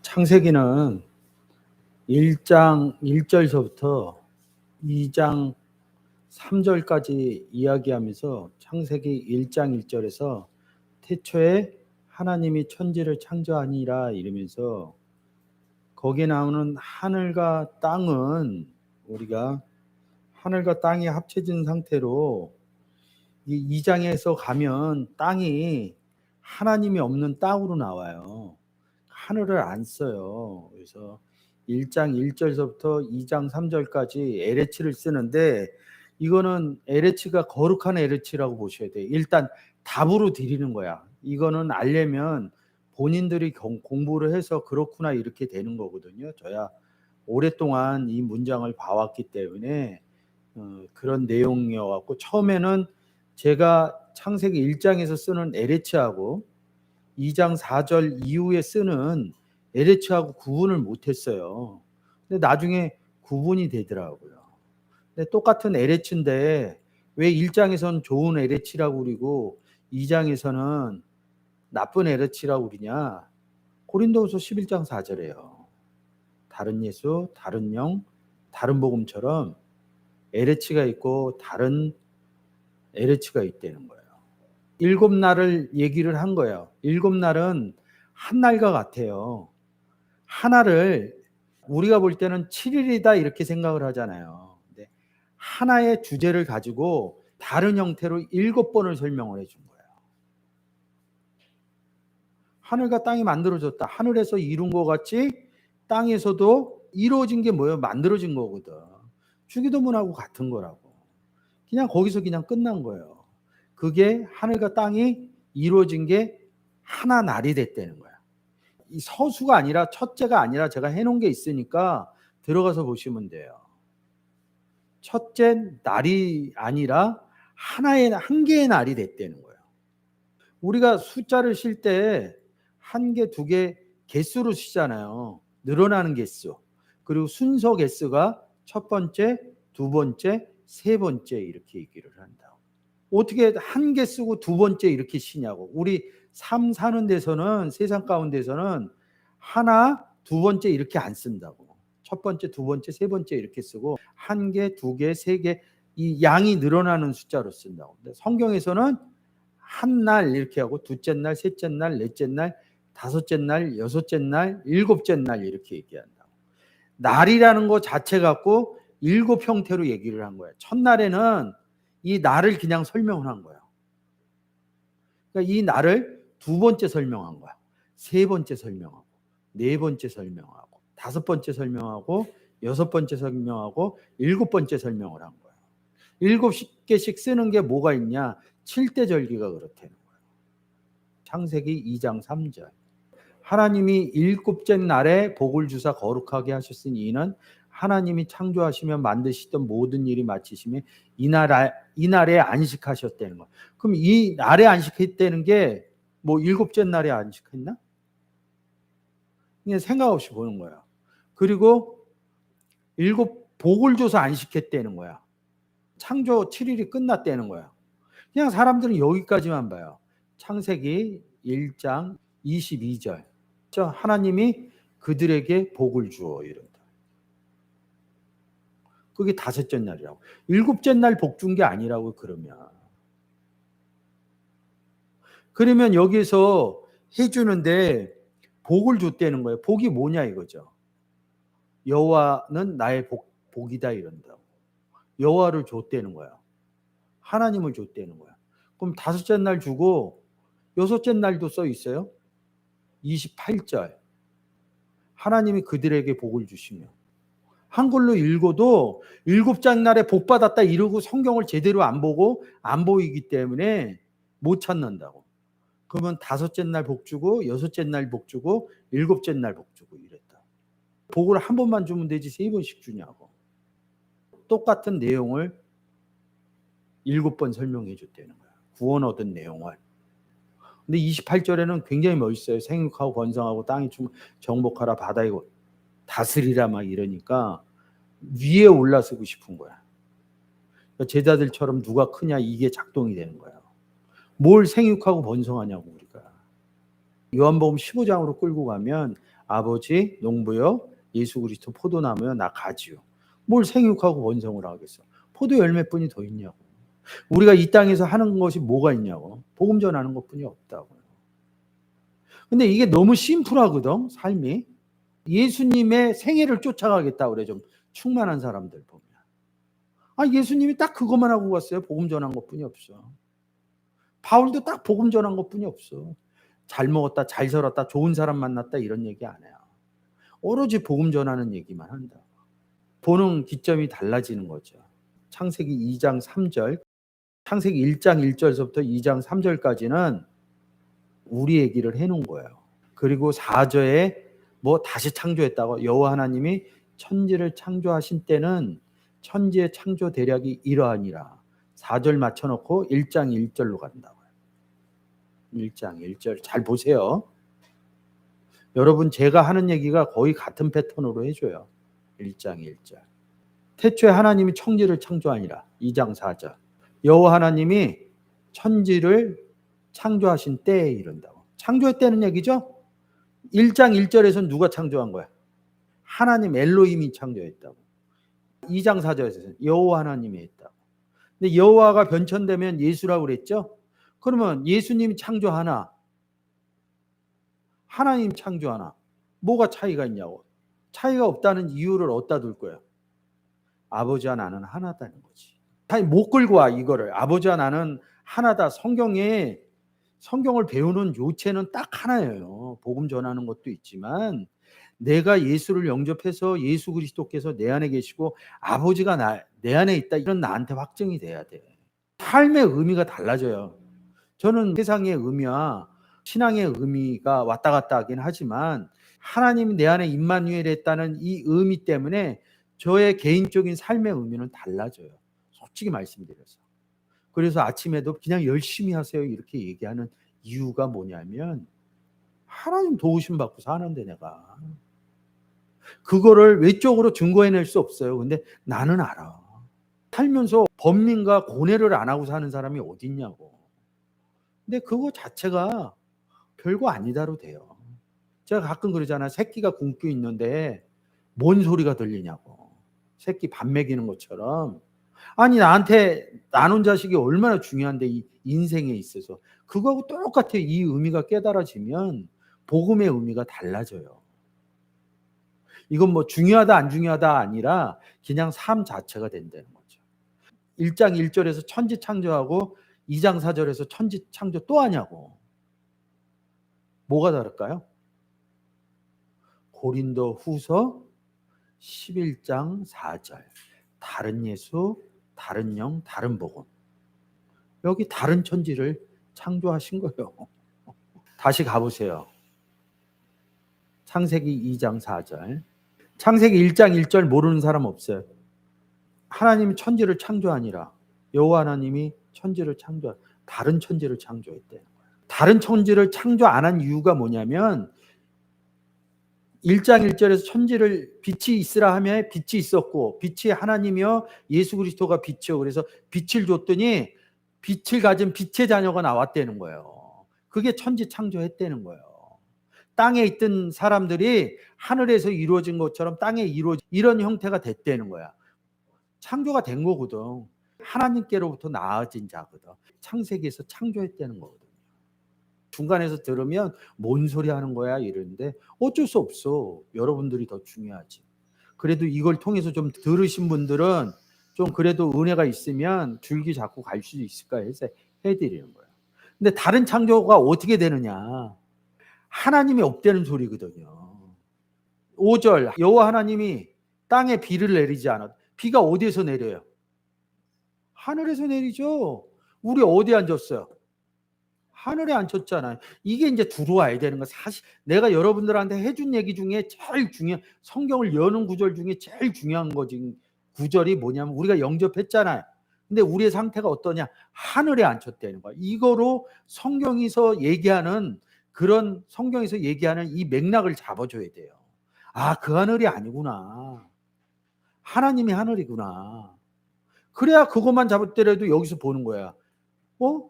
창세기는 1장 1절서부터 2장 3절까지 이야기하면서 창세기 1장 1절에서 태초에 하나님이 천지를 창조하니라 이러면서 거기에 나오는 하늘과 땅은 우리가 하늘과 땅이 합쳐진 상태로 이 2장에서 가면 땅이 하나님이 없는 땅으로 나와요. 하늘을 안 써요. 그래서 1장 1절서부터 2장 3절까지 에레치를 쓰는데 이거는 에레치가 거룩한 에레치라고 보셔야 돼요. 일단 답으로 드리는 거야. 이거는 알려면 본인들이 공부를 해서 그렇구나 이렇게 되는 거거든요. 저야 오랫동안 이 문장을 봐왔기 때문에 그런 내용이어갖고 처음에는 제가 창세기 1장에서 쓰는 에레치하고 2장 4절 이후에 쓰는 에레치하고 구분을 못했어요. 근데 나중에 구분이 되더라고요. 근데 똑같은 에레치인데 왜 1장에서는 좋은 에레치라고 그리고 2장에서는 나쁜 에레치라고 그러냐? 고린도후서 11장 4절에요. 다른 예수, 다른 영, 다른 복음처럼 에레치가 있고 다른 에레치가 있다는 거예요. 7날을 얘기를 한 거예요. 7날은 한 날과 같아요. 하나를 우리가 볼 때는 7일이다 이렇게 생각을 하잖아요. 근데 하나의 주제를 가지고 다른 형태로 7번을 설명을 해준 거예요. 하늘과 땅이 만들어졌다. 하늘에서 이룬 것 같이 땅에서도 이루어진 게 뭐예요? 만들어진 거거든. 주기도문하고 같은 거라고. 그냥 거기서 그냥 끝난 거예요. 그게 하늘과 땅이 이루어진 게 하나 날이 됐다는 거야. 이 서수가 아니라 첫째가 아니라 제가 해놓은 게 있으니까 들어가서 보시면 돼요. 첫째 날이 아니라 한 개의 날이 됐다는 거예요. 우리가 숫자를 쉴 때 한 개, 두 개 개수로 쉬잖아요. 늘어나는 개수. 그리고 순서 개수가 첫 번째, 두 번째, 세 번째 이렇게 얘기를 한다고. 어떻게 한 개 쓰고 두 번째 이렇게 쉬냐고. 우리 삶 사는 데서는 세상 가운데서는 하나, 두 번째 이렇게 안 쓴다고. 첫 번째, 두 번째, 세 번째 이렇게 쓰고 한 개, 두 개, 세 개 이 양이 늘어나는 숫자로 쓴다고. 근데 성경에서는 한 날 이렇게 하고 둘째 날, 셋째 날, 넷째 날, 다섯째 날, 여섯째 날, 일곱째 날 이렇게 얘기한다고. 날이라는 거 자체 갖고 7 형태로 얘기를 한 거예요. 첫날에는 이 날을 그냥 설명을 한 거예요. 그러니까 이 날을 두 번째 설명한 거야. 세 번째 설명하고, 네 번째 설명하고, 다섯 번째 설명하고, 여섯 번째 설명하고, 7번째 설명을 한 거예요. 7개씩 쓰는 게 뭐가 있냐? 7대 절기가 그렇다는 거예요. 창세기 2장 3절. 하나님이 7째 날에 복을 주사 거룩하게 하셨으니 이는 하나님이 창조하시며 만드시던 모든 일이 마치시며 이 날에 안식하셨다는 거예요. 그럼 이 날에 안식했다는 게 뭐 7째 날에 안식했나? 그냥 생각 없이 보는 거예요. 그리고 7 복을 줘서 안식했다는 거야. 창조 7일이 끝났다는 거야. 그냥 사람들은 여기까지만 봐요. 창세기 1장 22절. 하나님이 그들에게 복을 주어 이런다. 그게 다섯째 날이라고. 7째 날 복 준 게 아니라고 그러면 여기서 해주는데 복을 줬다는 거예요. 복이 뭐냐 이거죠. 여호와는 나의 복이다 이런다고. 여호와를 줬다는 거야. 하나님을 줬다는 거야. 그럼 다섯째 날 주고 여섯째 날도 써 있어요. 28절. 하나님이 그들에게 복을 주시며. 한글로 읽어도 7째 날에 복 받았다 이러고 성경을 제대로 안 보고 안 보이기 때문에 못 찾는다고. 그러면 다섯째 날 복 주고 여섯째 날 복 주고 7째 날 복 주고 이랬다. 복을 한 번만 주면 되지 3번씩 주냐고. 똑같은 내용을 7번 설명해 줬다는 거야. 구원 얻은 내용을. 근데 28절에는 굉장히 멋있어요. 생육하고 번성하고 땅이 정복하라 바다에 다스리라 막 이러니까 위에 올라서고 싶은 거야. 제자들처럼 누가 크냐 이게 작동이 되는 거예요. 뭘 생육하고 번성하냐고 우리가. 요한복음 15장으로 끌고 가면 아버지 농부여 예수 그리스도 포도나무여 나 가지요. 뭘 생육하고 번성을 하겠어. 포도 열매뿐이 더 있냐고. 우리가 이 땅에서 하는 것이 뭐가 있냐고. 복음 전하는 것뿐이 없다고요. 근데 이게 너무 심플하거든, 삶이. 예수님의 생애를 쫓아가겠다 그래, 좀 충만한 사람들 보면. 아, 예수님이 딱 그것만 하고 갔어요. 복음 전한 것뿐이 없어. 바울도 딱 복음 전한 것뿐이 없어. 잘 먹었다, 잘 살았다, 좋은 사람 만났다 이런 얘기 안 해요. 오로지 복음 전하는 얘기만 한다. 보는 기점이 달라지는 거죠. 창세기 2장 3절, 창세기 1장 1절서부터 2장 3절까지는 우리 얘기를 해놓은 거예요. 그리고 4절에 뭐 다시 창조했다고, 여호와 하나님이 천지를 창조하신 때는 천지의 창조 대략이 이러하니라. 4절 맞춰놓고 1장 1절로 간다고요. 1장 1절 잘 보세요. 여러분, 제가 하는 얘기가 거의 같은 패턴으로 해줘요. 1장 1절. 태초에 하나님이 천지를 창조하니라. 2장 4절. 여호와 하나님이 천지를 창조하신 때에 이른다고. 창조했다는 얘기죠? 1장 1절에서는 누가 창조한 거야? 하나님 엘로힘이 창조했다고. 2장 4절에서는 여호와 하나님이 했다고. 근데 여호와가 변천되면 예수라고 그랬죠? 그러면 예수님이 창조하나 하나님 창조하나 뭐가 차이가 있냐고. 차이가 없다는 이유를 어디다 둘 거예요? 아버지와 나는 하나다는 거지. 아니, 못 끌고 와 이거를. 아버지와 나는 하나다. 성경을 배우는 요체는 딱 하나예요. 복음 전하는 것도 있지만 내가 예수를 영접해서 예수 그리스도께서 내 안에 계시고 아버지가 내 안에 있다, 이런 나한테 확증이 돼야 돼. 삶의 의미가 달라져요. 저는 세상의 의미와 신앙의 의미가 왔다 갔다 하긴 하지만 하나님이 내 안에 임마누엘 했다는 이 의미 때문에 저의 개인적인 삶의 의미는 달라져요. 솔직히 말씀드려서. 그래서 아침에도 그냥 열심히 하세요 이렇게 얘기하는 이유가 뭐냐면 하나님 도우심 받고 사는데 내가 그거를 외적으로 증거해낼 수 없어요. 근데 나는 알아. 살면서 번민과 고뇌를 안 하고 사는 사람이 어디 있냐고. 근데 그거 자체가 별거 아니다로 돼요. 제가 가끔 그러잖아요. 새끼가 굶고 있는데 뭔 소리가 들리냐고. 새끼 밥 먹이는 것처럼. 아니, 나한테 나눈 자식이 얼마나 중요한데 이 인생에 있어서. 그거하고 똑같아요. 이 의미가 깨달아지면 복음의 의미가 달라져요. 이건 뭐 중요하다 안 중요하다 아니라 그냥 삶 자체가 된다는 거죠. 1장 1절에서 천지 창조하고 2장 4절에서 천지 창조 또 하냐고. 뭐가 다를까요? 고린도 후서 11장 4절. 다른 예수, 다른 영, 다른 복음. 여기 다른 천지를 창조하신 거예요. 다시 가보세요. 창세기 2장 4절. 창세기 1장 1절 모르는 사람 없어요. 하나님이 천지를 창조하니라. 여호와 하나님이 천지를 다른 천지를 창조했대요. 다른 천지를 창조 안 한 이유가 뭐냐면 1장 1절에서 천지를 빛이 있으라 하며 빛이 있었고 빛이 하나님이요 예수 그리스도가 빛이요. 그래서 빛을 줬더니 빛을 가진 빛의 자녀가 나왔다는 거예요. 그게 천지 창조했다는 거예요. 땅에 있던 사람들이 하늘에서 이루어진 것처럼 땅에 이루어진 이런 형태가 됐다는 거야. 창조가 된 거거든. 하나님께로부터 나아진 자거든. 창세기에서 창조했다는 거거든. 중간에서 들으면 뭔 소리 하는 거야 이러는데 어쩔 수 없어. 여러분들이 더 중요하지. 그래도 이걸 통해서 좀 들으신 분들은 좀 그래도 은혜가 있으면 줄기 잡고 갈 수 있을까 해서 해드리는 거예요. 근데 다른 창조가 어떻게 되느냐. 하나님이 없다는 소리거든요. 5절 여호와 하나님이 땅에 비를 내리지 않아. 비가 어디에서 내려요? 하늘에서 내리죠. 우리 어디 앉았어요? 하늘에 앉혔잖아요. 이게 이제 들어와야 되는 거. 사실 내가 여러분들한테 해준 얘기 중에 제일 중요한, 성경을 여는 구절 중에 제일 중요한 거지. 구절이 뭐냐면 우리가 영접했잖아요. 근데 우리의 상태가 어떠냐? 하늘에 앉혔다는 거야. 이거로 성경에서 얘기하는 이 맥락을 잡아줘야 돼요. 아, 그 하늘이 아니구나. 하나님이 하늘이구나. 그래야 그것만 잡았더라도 여기서 보는 거야.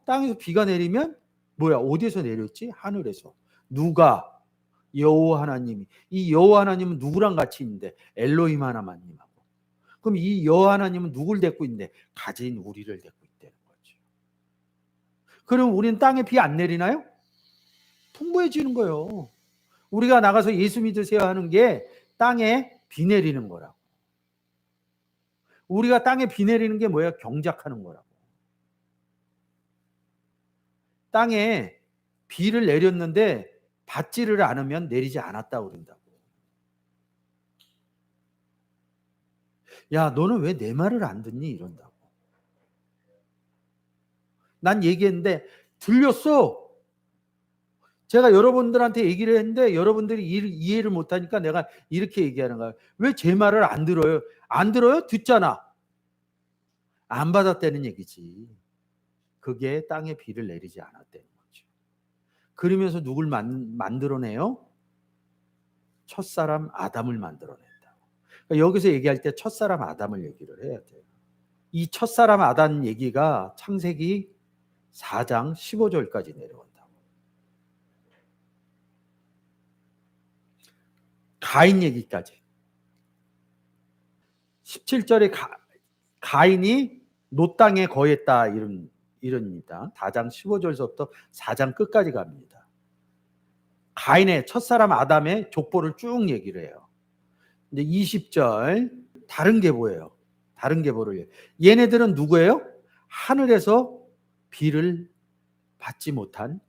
땅에서 비가 내리면 뭐야? 어디에서 내렸지? 하늘에서. 누가? 여호와 하나님이. 이 여호와 하나님은 누구랑 같이 있는데? 엘로힘 하나님하고. 그럼 이 여호와 하나님은 누굴 데리고 있는데? 가진 우리를 데리고 있다는 거죠. 그럼 우리는 땅에 비 안 내리나요? 풍부해지는 거예요. 우리가 나가서 예수 믿으세요 하는 게 땅에 비 내리는 거라고. 우리가 땅에 비 내리는 게 뭐야? 경작하는 거라고. 땅에 비를 내렸는데 받지를 않으면 내리지 않았다고 그런다고. 야, 너는 왜 내 말을 안 듣니? 이런다고. 난 얘기했는데 들렸어. 제가 여러분들한테 얘기를 했는데 여러분들이 이해를 못하니까 내가 이렇게 얘기하는 거야. 왜 제 말을 안 들어요? 안 들어요? 듣잖아. 안 받았다는 얘기지. 그게 땅에 비를 내리지 않았다는 거죠. 그러면서 누굴 만들어내요? 첫사람 아담을 만들어낸다. 그러니까 여기서 얘기할 때 첫사람 아담을 얘기를 해야 돼요. 이 첫사람 아담 얘기가 창세기 4장 15절까지 내려온다고. 가인 얘기까지. 17절에 가인이 노 땅에 거했다 이럽니다. 4장 15절부터 4장 끝까지 갑니다. 가인의 첫사람 아담의 족보를 쭉 얘기를 해요. 근데 20절 다른 계보예요. 다른 계보를 해요. 얘네들은 누구예요? 하늘에서 비를 받지 못한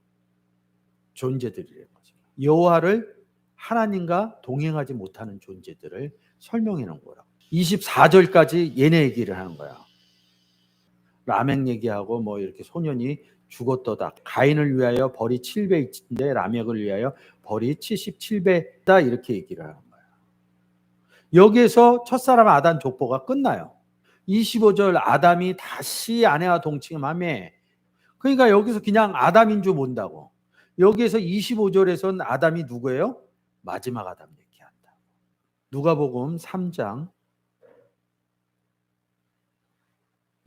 존재들이라는 거죠. 여호와를 하나님과 동행하지 못하는 존재들을 설명해 놓은 거라고. 24절까지 얘네 얘기를 하는 거야. 라멕 얘기하고 뭐 이렇게 소년이 죽었도다. 가인을 위하여 벌이 7배인데 라멕을 위하여 벌이 77배다 이렇게 얘기를 하는 거야. 여기에서 첫사람 아담 족보가 끝나요. 25절 아담이 다시 아내와 동침하며, 그러니까 여기서 그냥 아담인 줄 본다고. 여기에서 25절에서는 아담이 누구예요? 마지막 아담 얘기한다. 누가복음 3장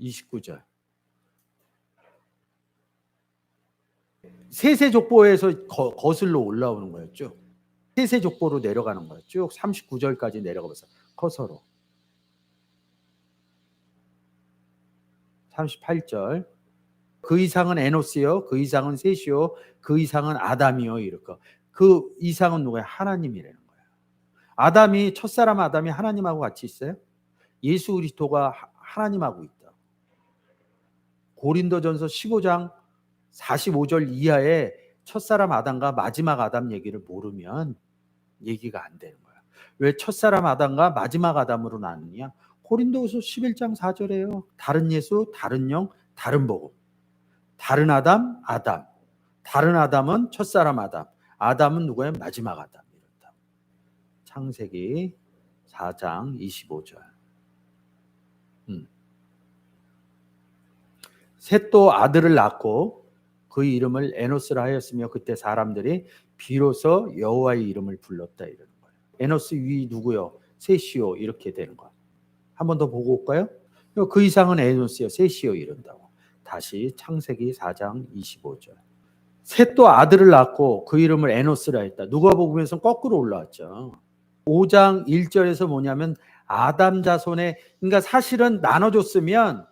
29절. 세세족보에서 거슬러 올라오는 거예요. 쭉 세세족보로 내려가는 거예요. 쭉 39절까지 내려가면서 커서로 38절. 그 이상은 에노스요, 그 이상은 셋이요, 그 이상은 아담이요. 이렇게. 그 이상은 누구예요? 하나님이라는 거예요. 아담이, 첫사람 아담이 하나님하고 같이 있어요? 예수 그리스도가 하나님하고 있다. 고린도전서 15장 45절 이하에 첫사람 아담과 마지막 아담 얘기를 모르면 얘기가 안 되는 거야. 왜 첫사람 아담과 마지막 아담으로 나누냐? 고린도후서 11장 4절에요. 다른 예수, 다른 영, 다른 복음. 다른 아담, 아담. 다른 아담은 첫사람 아담. 아담은 누구예요? 마지막 아담. 이렇다. 창세기 4장 25절. 셋도 아들을 낳고 그 이름을 에노스라 하였으며 그때 사람들이 비로소 여호와의 이름을 불렀다 이러는 거예요. 에노스 위 누구요? 셋이요. 이렇게 되는 거예요. 한 번 더 보고 올까요? 그 이상은 에노스요, 셋이요 이런다고. 다시 창세기 4장 25절. 셋도 아들을 낳고 그 이름을 에노스라 했다. 누가복음에서는 거꾸로 올라왔죠. 5장 1절에서 뭐냐면 아담 자손의, 그러니까 사실은 나눠줬으면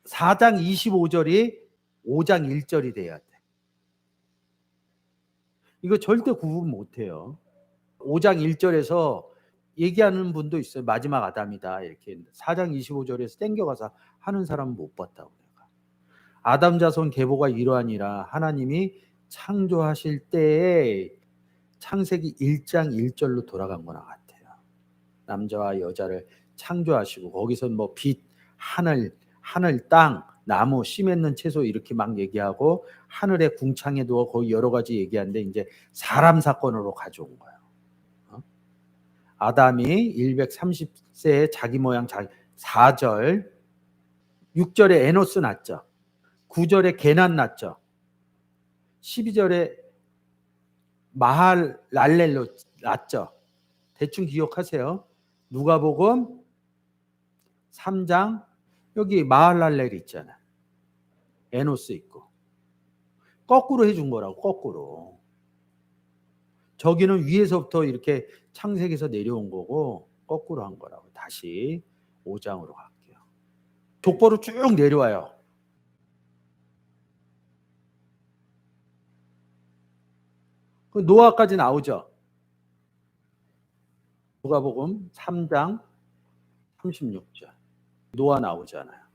4장 25절이 5장 1절이 돼야 돼. 이거 절대 구분 못해요. 5장 1절에서 얘기하는 분도 있어요. 마지막 아담이다 이렇게. 4장 25절에서 땡겨가서 하는 사람은 못 봤다고. 내가. 아담 자손 계보가 이러하니라. 하나님이 창조하실 때에 창세기 1장 1절로 돌아간 거나 같아요. 남자와 여자를 창조하시고 거기서 뭐 빛, 하늘, 땅, 나무, 씨 맺는 채소 이렇게 막 얘기하고 하늘에 궁창에 두어 거기 여러 가지 얘기하는데 이제 사람 사건으로 가져온 거예요. 아담이 130세에 자기 모양 4절, 6절에 에노스 낳죠. 9절에 게난 낳죠. 12절에 마할랄렐로 낳죠. 대충 기억하세요. 누가복음 3장 여기 마할랄렐 있잖아. 에노스 있고. 거꾸로 해준 거라고. 거꾸로. 저기는 위에서부터 이렇게 창세기에서 내려온 거고 거꾸로 한 거라고. 다시 5장으로 갈게요. 족보로 쭉 내려와요. 그 노아까지 나오죠. 누가복음 3장 36절. 노아 나오잖아요.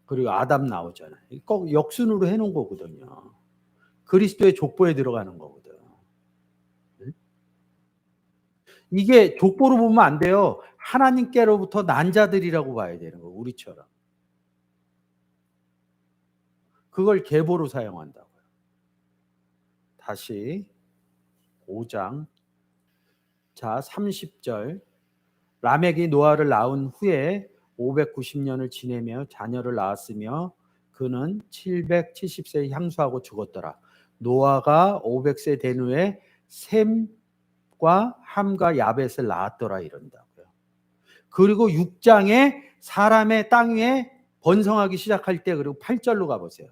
그리고 아담 나오잖아요. 꼭 역순으로 해놓은 거거든요. 그리스도의 족보에 들어가는 거거든. 이게 족보로 보면 안 돼요. 하나님께로부터 난 자들이라고 봐야 되는 거, 우리처럼. 그걸 계보로 사용한다고요. 다시 5장. 자, 30절. 라멕이 노아를 낳은 후에 590년을 지내며 자녀를 낳았으며 그는 770세에 향수하고 죽었더라. 노아가 500세 된 후에 셈과 함과 야벳을 낳았더라 이런다고요. 그리고 6장에 사람의 땅 위에 번성하기 시작할 때, 그리고 8절로 가보세요.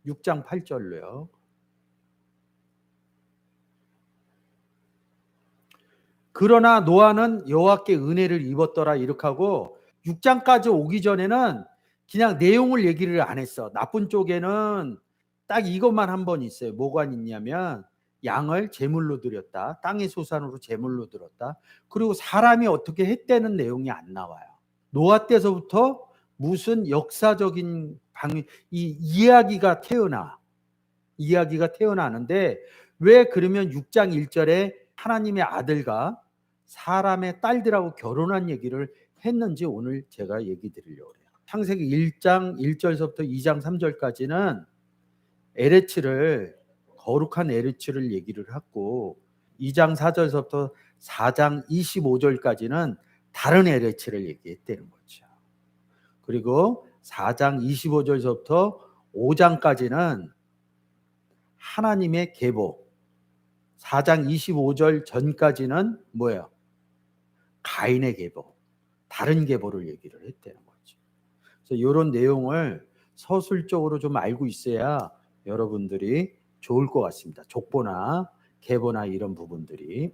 6장 8절로요. 그러나 노아는 여호와께 은혜를 입었더라 이렇게 하고 6장까지 오기 전에는 그냥 내용을 얘기를 안 했어. 나쁜 쪽에는 딱 이것만 한 번 있어요. 뭐가 있냐면 양을 제물로 드렸다. 땅의 소산으로 제물로 드렸다. 그리고 사람이 어떻게 했다는 내용이 안 나와요. 노아 때서부터 무슨 역사적인 이 이야기가 태어나는데 왜 그러면 6장 1절에 하나님의 아들과 사람의 딸들하고 결혼한 얘기를 했는지 오늘 제가 얘기 드리려고 해요. 창세기 1장 1절서부터 2장 3절까지는 에레츠를, 거룩한 에레츠를 얘기를 했고 2장 4절서부터 4장 25절까지는 다른 에레츠를 얘기했다는 거죠. 그리고 4장 25절서부터 5장까지는 하나님의 계보, 4장 25절 전까지는 뭐예요? 가인의 계보, 다른 계보를 얘기를 했다는 거죠. 그래서 이런 내용을 서술적으로 좀 알고 있어야 여러분들이 좋을 것 같습니다. 족보나 계보나 이런 부분들이.